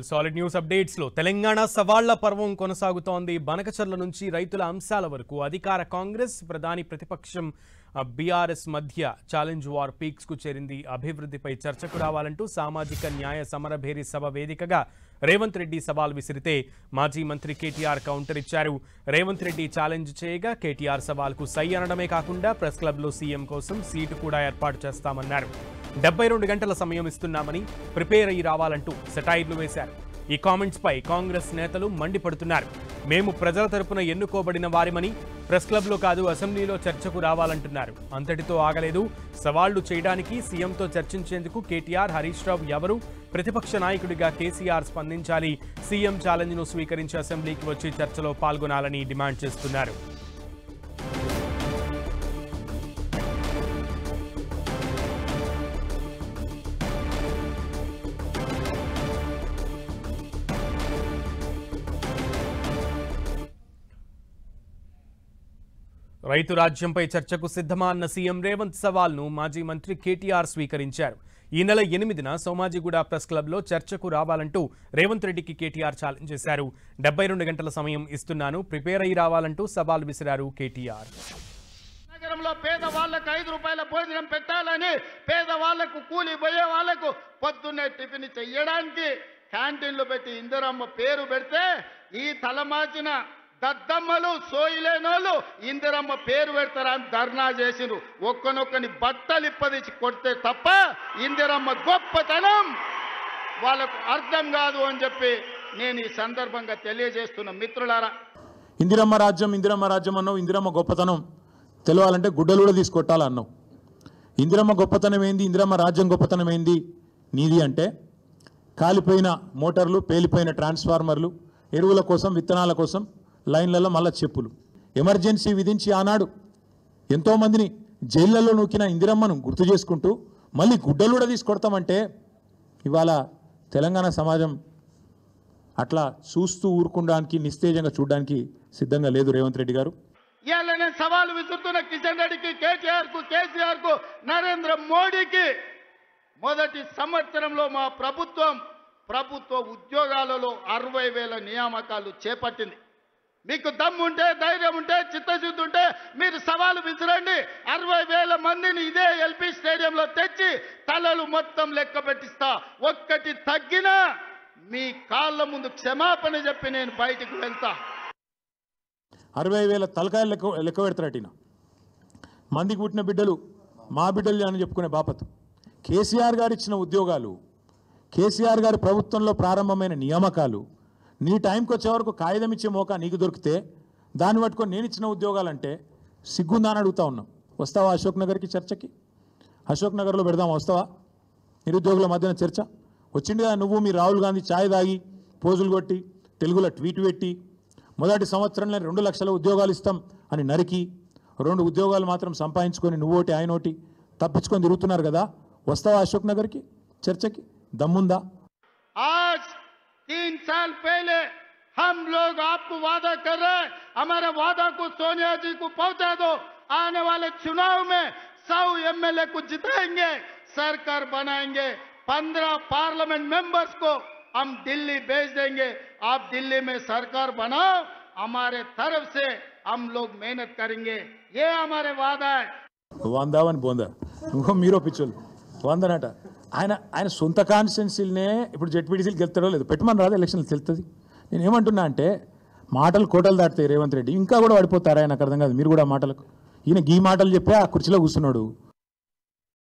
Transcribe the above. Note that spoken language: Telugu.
సాలిడ్ న్యూస్ అప్డేట్స్ లో తెలంగాణ సవాళ్ల పర్వం కొనసాగుతోంది. బనకచర్ల నుంచి రైతుల అంశాల వరకు అధికార కాంగ్రెస్ ప్రధాని ప్రతిపక్షం బీఆర్ఎస్ మధ్య ఛాలెంజ్ వార్ పీక్స్ కు చేరింది. అభివృద్ధిపై చర్చకు రావాలంటూ సామాజిక న్యాయ సమరభేరి సభ వేదికగా రేవంత్ రెడ్డి సవాల్ విసిరితే మాజీ మంత్రి కేటీఆర్ కౌంటర్ ఇచ్చారు. రేవంత్ రెడ్డి ఛాలెంజ్ చేయగా కేటీఆర్ సవాల్కు సై అనడమే కాకుండా ప్రెస్ క్లబ్లో సీఎం కోసం సీటు కూడా ఏర్పాటు చేస్తామన్నారు. 72 గంటల సమయం ఇస్తున్నామని ప్రిపేర్ అయ్యి రావాలంటూ సెటైర్లు వేశారు. ఈ కామెంట్స్ పై కాంగ్రెస్ నేతలు మండిపడుతున్నారు. మేము ప్రజల తరపున ఎన్నుకోబడిన వారిమని, ప్రెస్ క్లబ్లో కాదు అసెంబ్లీలో చర్చకు రావాలంటున్నారు. అంతటితో ఆగలేదు. సవాళ్లు చేయడానికి సీఎంతో చర్చించేందుకు కేటీఆర్, హరీష్ రావు ఎవరు? ప్రతిపక్ష నాయకుడిగా కేసీఆర్ స్పందించాలి. సీఎం ఛాలెంజ్ను స్వీకరించి అసెంబ్లీకి వచ్చి చర్చలో పాల్గొనాలని డిమాండ్ చేస్తున్నారు. రైతు రాజ్యంపై చర్చకు సిద్ధమా అన్న సీఎం రేవంత్ సవాల్ను మాజీ మంత్రి కేటీఆర్ స్వీకరించారు. ఈ నెల 8న సోమాజిగూడ ప్రెస్ క్లబ్లో చర్చకు రావాలంటూ రేవంత్ రెడ్డికి కేటీఆర్ ఛాలెంజ్ చేశారు. 72 గంటల సమయం ఇస్తున్నాను, ప్రిపేర్ అయ్యి రావాలంటూ సవాల్ విసిరారు కేటీఆర్. నగరంలో పేదవాళ్లకు 5 రూపాయల భోజనం పెట్టాలని, పేదవాళ్లకు కూలి పోయే వాళ్లకు పొద్దున్నే టిఫిన్ చెయ్యడానికి క్యాంటీన్లు పెట్టి ఇందిరమ్మ పేరు పెడితే ఈ తలమాచిన దద్దమ్మలు సోయిలేనోళ్ళు ఇందిరమ్మ పేరు పెడతారని ధర్నా చేసిరు. ఒక్కనొక్కని బట్టలు ఇప్పదీసి కొడితే తప్ప ఇందిరమ్మ గొప్పతనం వాళ్ళకు అర్థం కాదు అని చెప్పి నేను ఈ సందర్భంగా తెలియజేస్తున్నా. మిత్రులారా, ఇందిరమ్మ రాజ్యం అన్నావు. ఇందిరమ్మ గొప్పతనం తెలవాలంటే గుడ్డలు కూడా తీసుకొట్టాలన్నావు. ఇందిరమ్మ గొప్పతనం ఏంది, ఇందిరమ్మ రాజ్యం గొప్పతనం ఏంది నీది అంటే కాలిపోయిన మోటార్లు, పేలిపోయిన ట్రాన్స్ఫార్మర్లు, ఎరువుల కోసం, విత్తనాల కోసం లైన్లలో మళ్ళా చెప్పులు, ఎమర్జెన్సీ విధించి ఆనాడు ఎంతోమందిని జైళ్లలో నూకిన ఇందిరమ్మను గుర్తు చేసుకుంటూ మళ్ళీ గుడ్డలు కూడా తీసుకొడతామంటే ఇవాళ తెలంగాణ సమాజం అట్లా చూస్తూ ఊరుకోవడానికి, నిస్తేజంగా చూడడానికి సిద్ధంగా లేదు రేవంత్ రెడ్డి గారు. ఇవాళ నేను సవాలు విసురుతున్న కిషన్ రెడ్డికి, కేసీఆర్కు, నరేంద్ర మోడీకి మొదటి సంవత్సరంలో మా ప్రభుత్వ ఉద్యోగాలలో 60,000 నియామకాలు చేపట్టింది. మీకు దమ్ముంటే, ధైర్యం ఉంటే, చిత్తశుద్ధి ఉంటే మీరు సవాలు విసిరండి. 60,000 మందిని ఇదే ఎల్పీ స్టేడియంలో తెచ్చి తలలు మొత్తం లెక్క పెట్టిస్తా. ఒక్కటి తగ్గినా మీ కాళ్ళ ముందు క్షమాపణ చెప్పి నేను బయటికి వెళ్తా. 60,000 తలకాయలు లెక్క పెడతారటిన మందికి పుట్టిన బిడ్డలు మా బిడ్డలు అని చెప్పుకునే బాపత్. కేసీఆర్ గారు ఇచ్చిన ఉద్యోగాలు, కేసీఆర్ గారి ప్రభుత్వంలో ప్రారంభమైన నియామకాలు, నీ టైంకి వచ్చే వరకు కాగితం ఇచ్చే మోకా నీకు దొరికితే దాన్ని పట్టుకొని నేను ఇచ్చిన ఉద్యోగాలంటే సిగ్గుందా అని అడుగుతా ఉన్నాం. వస్తావా అశోక్ నగర్కి చర్చకి? అశోక్ నగర్లో పెడదామా, వస్తావా? నిరుద్యోగుల మధ్యన చర్చ వచ్చింది కదా. నువ్వు మీ రాహుల్ గాంధీ ఛాయ్ తాగి పోజులు కొట్టి తెలుగులో ట్వీట్ పెట్టి మొదటి సంవత్సరంలో 2 లక్షల ఉద్యోగాలు ఇస్తాం అని నరికి 2 ఉద్యోగాలు మాత్రం సంపాదించుకొని నువ్వోటి ఆయనోటి తప్పించుకొని తిరుగుతున్నారు కదా. వస్తావా అశోక్ నగర్కి చర్చకి? దమ్ముందా? आज 3 साल पहले हम लोग आपको वादा कर रहे हैं, हमारे वादा को सोनिया जी को पहुंचा दो. आने वाले चुनाव में 100 एमएलए को जिताएंगे, सरकार बनाएंगे, 15 पार्लियामेंट मेंबर्स को हम दिल्ली भेज देंगे. आप दिल्ली में सरकार बनाओ, हमारे तरफ से हम लोग मेहनत करेंगे. ये हमारे वादा है. వందావని బోందా ఇంకో మీరో పిచ్చోళ్ళు వందనట. ఆయన సొంత కాన్స్టిట్యున్సీలనే ఇప్పుడు జెడ్పీటీసీలు గెలుతాడో లేదు పెట్టమని రాదు, ఎలక్షన్లు తెలుస్తుంది. నేను ఏమంటున్నా అంటే మాటలు కోటలు దాటుతాయి. రేవంత్ రెడ్డి ఇంకా కూడా పడిపోతారా? నాకు అర్థం కాదు. మీరు కూడా మాటలకు ఈయన గీ మాటలు చెప్పి ఆ కుర్చీలో కూర్చున్నాడు.